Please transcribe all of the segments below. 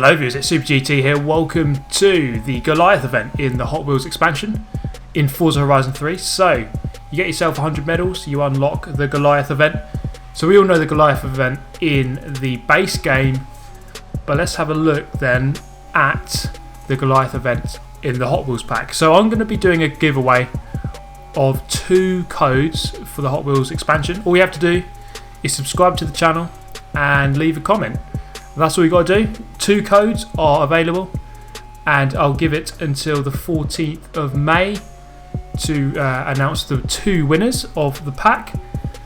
Hello viewers, it's Super GT here. Welcome to the Goliath event in the Hot Wheels expansion in Forza Horizon 3. So, you get yourself 100 medals, you unlock the Goliath event. So we all know the Goliath event in the base game, but let's have a look then at the Goliath event in the Hot Wheels pack. So I'm going to be doing a giveaway of 2 codes for the Hot Wheels expansion. All you have to do is subscribe to the channel and leave a comment. That's all you got to do. 2 codes are available, and I'll give it until the 14th of May to announce the 2 winners of the pack.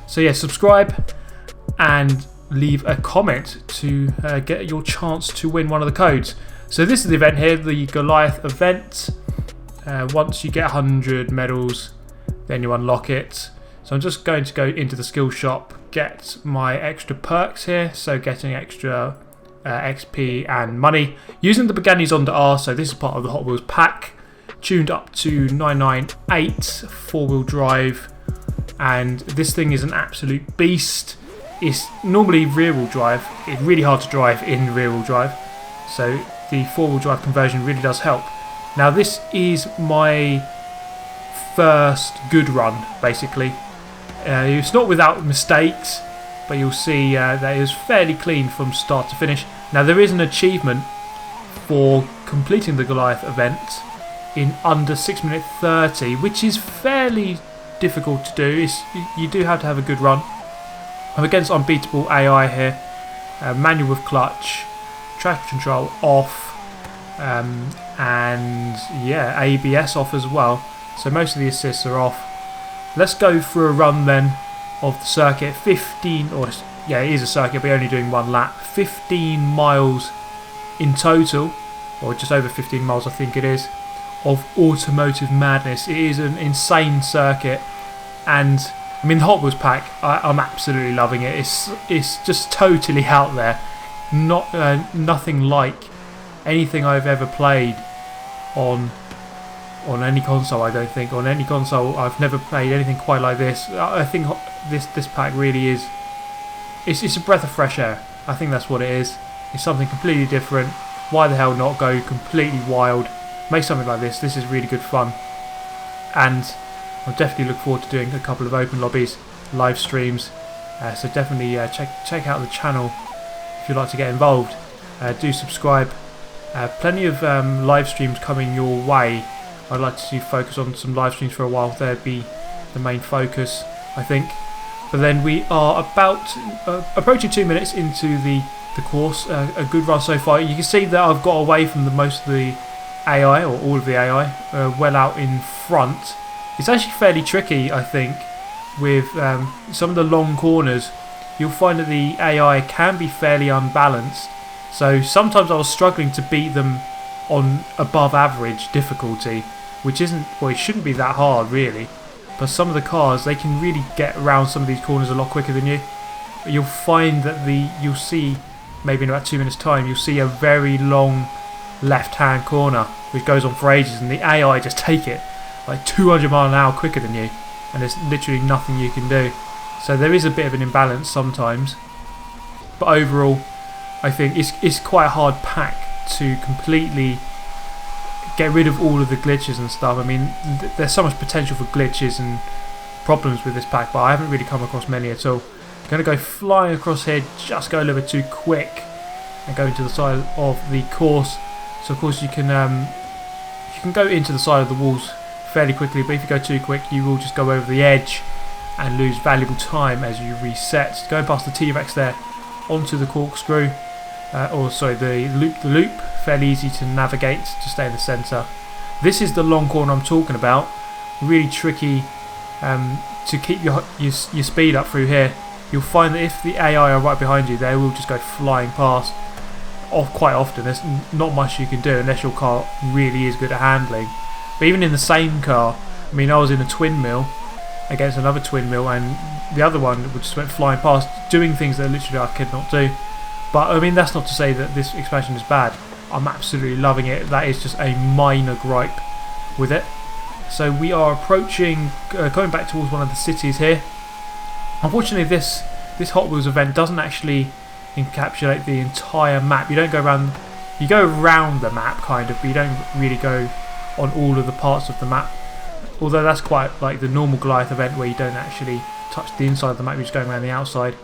So yeah, subscribe and leave a comment to get your chance to win one of the codes. So this is the event here, the Goliath event. Once you get 100 medals, then you unlock it. So I'm just going to go into the skill shop, get my extra perks here, so getting extra XP and money using the Pagani Zonda R. So this is part of the Hot Wheels pack, tuned up to 998 4-wheel drive, and this thing is an absolute beast. It's normally rear-wheel drive. It's really hard to drive in rear-wheel drive, so the 4-wheel drive conversion really does help. Now this is my first good run basically. It's not without mistakes, but you'll see that it is fairly clean from start to finish. Now there is an achievement for completing the Goliath event in under 6 minutes 30, which is fairly difficult to do. You do have to have a good run. I'm against unbeatable AI here. Manual with clutch, traction control off, and yeah, ABS off as well. So most of the assists are off. Let's go for a run then of the circuit. 15, or yeah, it is a circuit, but only doing 1 lap. 15 miles in total, or just over 15 miles I think it is, of automotive madness. It is an insane circuit, and I mean the Hot Wheels pack, I'm absolutely loving it. It's just totally out there. Nothing like anything I've ever played on any console. I don't think on any console I've never played anything quite like this. I think this pack really is. It's a breath of fresh air. I think that's what it is. It's something completely different. Why the hell not go completely wild? Make something like this. This is really good fun, and I'll definitely look forward to doing a couple of open lobbies, live streams. So definitely check out the channel if you'd like to get involved. Do subscribe. Plenty of live streams coming your way. I'd like to focus on some live streams for a while. That'd be the main focus, I think. But then we are about approaching 2 minutes into the course. A good run so far. You can see that I've got away from most of the AI, or all of the AI, well out in front. It's actually fairly tricky, I think, with some of the long corners. You'll find that the AI can be fairly unbalanced. So sometimes I was struggling to beat them on above average difficulty, which isn't, well, it shouldn't be that hard really, but some of the cars, they can really get around some of these corners a lot quicker than you. But you'll find that you'll see, maybe in about 2 minutes time, you'll see a very long left hand corner which goes on for ages, and the AI just take it like 200 miles an hour quicker than you, and there's literally nothing you can do. So there is a bit of an imbalance sometimes, but overall I think it's quite a hard pack to completely get rid of all of the glitches and stuff. I mean, there's so much potential for glitches and problems with this pack, but I haven't really come across many at all. I'm going to go flying across here, just go a little bit too quick and go into the side of the course. So of course you can go into the side of the walls fairly quickly, but if you go too quick you will just go over the edge and lose valuable time as you reset. Going past the T-Rex there onto the corkscrew. Or sorry, the loop, fairly easy to navigate to stay in the centre. This is the long corner I'm talking about. Really tricky to keep your speed up through here. You'll find that if the AI are right behind you, they will just go flying past. Quite often, there's not much you can do unless your car really is good at handling. But even in the same car, I mean, I was in a twin mill against another twin mill, and the other one just went flying past, doing things that literally I could not do. But I mean, that's not to say that this expansion is bad. I'm absolutely loving it. That is just a minor gripe with it. So we are approaching, going back towards one of the cities here. Unfortunately, this Hot Wheels event doesn't actually encapsulate the entire map. You don't go around You go around the map kind of, but you don't really go on all of the parts of the map. Although that's quite like the normal Goliath event where you don't actually touch the inside of the map, you're just going around the outside.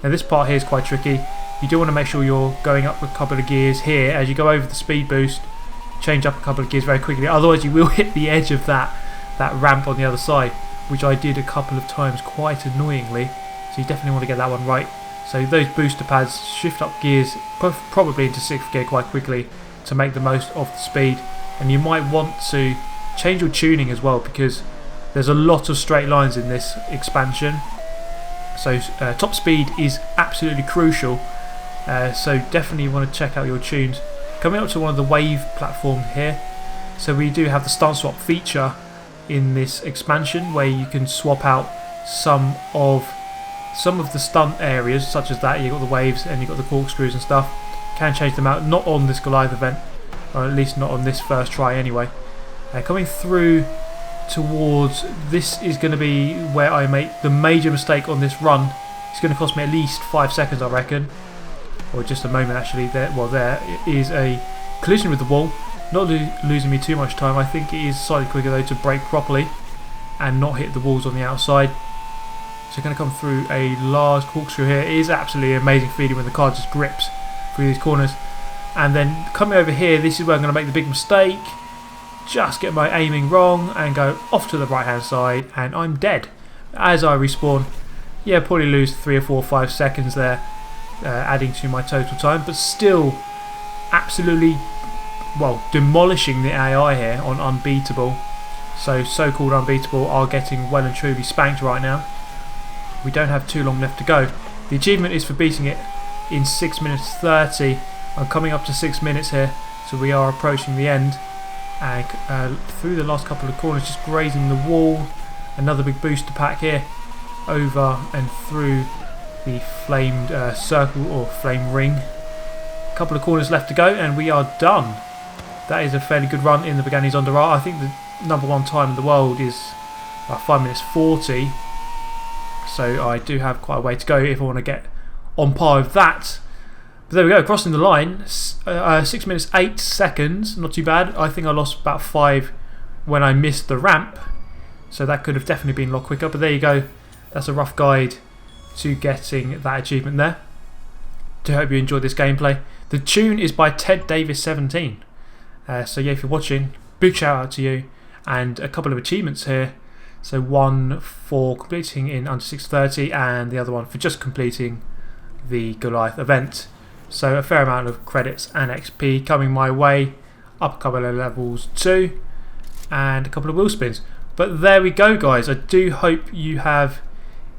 Now this part here is quite tricky. You do want to make sure you're going up a couple of gears here as you go over the speed boost. Change up a couple of gears very quickly, otherwise you will hit the edge of that ramp on the other side, which I did a couple of times quite annoyingly. So you definitely want to get that one right. So those booster pads shift up gears probably into 6th gear quite quickly to make the most of the speed. And you might want to change your tuning as well, because there's a lot of straight lines in this expansion. So top speed is absolutely crucial. So definitely want to check out your tunes. Coming up to one of the wave platforms here, so we do have the stunt swap feature in this expansion where you can swap out some of the stunt areas, such as that. You've got the waves and you've got the corkscrews and stuff. Can change them out, not on this Goliath event, or at least not on this first try anyway. Coming through towards, this is going to be where I make the major mistake on this run. It's going to cost me at least 5 seconds, I reckon. Or just a moment actually. There is a collision with the wall, not losing me too much time. I think it is slightly quicker though to brake properly and not hit the walls on the outside. So going to come through a large corkscrew here. It is absolutely amazing feeling when the car just grips through these corners. And then coming over here, this is where I'm going to make the big mistake. Just get my aiming wrong and go off to the right hand side, and I'm dead as I respawn. Yeah, probably lose 3 or 4 or 5 seconds there, adding to my total time, but still absolutely, well, demolishing the AI here on unbeatable. So-called unbeatable are getting well and truly spanked right now. We don't have too long left to go. The achievement is for beating it in 6 minutes 30. I'm coming up to 6 minutes here, so we are approaching the end. And through the last couple of corners, just grazing the wall. Another big booster pack here, over and through the flamed circle or flame ring. A couple of corners left to go and we are done. That is a fairly good run in the Pagani Zonda R. I think the #1 time in the world is 5 minutes 40. So I do have quite a way to go if I want to get on par with that. But there we go, crossing the line. 6 minutes 8 seconds, not too bad. I think I lost about 5 when I missed the ramp, so that could have definitely been a lot quicker. But there you go, that's a rough guide to getting that achievement there. Do hope you enjoyed this gameplay. The tune is by Ted Davis 17. So yeah, if you're watching, big shout out to you. And a couple of achievements here. So one for completing in under 6:30 and the other one for just completing the Goliath event. So a fair amount of credits and XP coming my way, up a couple of levels too, and a couple of wheel spins. But there we go guys, I do hope you have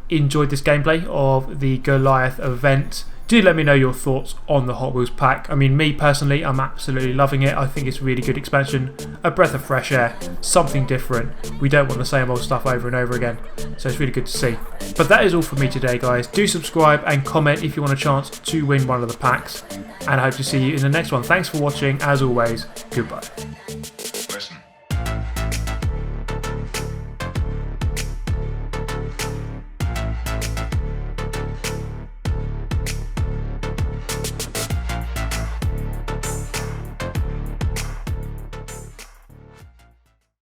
enjoyed this gameplay of the Goliath event. Do let me know your thoughts on the Hot Wheels pack. I mean, me personally, I'm absolutely loving it. I think it's a really good expansion, a breath of fresh air, something different. We don't want the same old stuff over and over again, so it's really good to see. But that is all from me today guys. Do subscribe and comment if you want a chance to win one of the packs, and I hope to see you in the next one. Thanks for watching, as always, goodbye.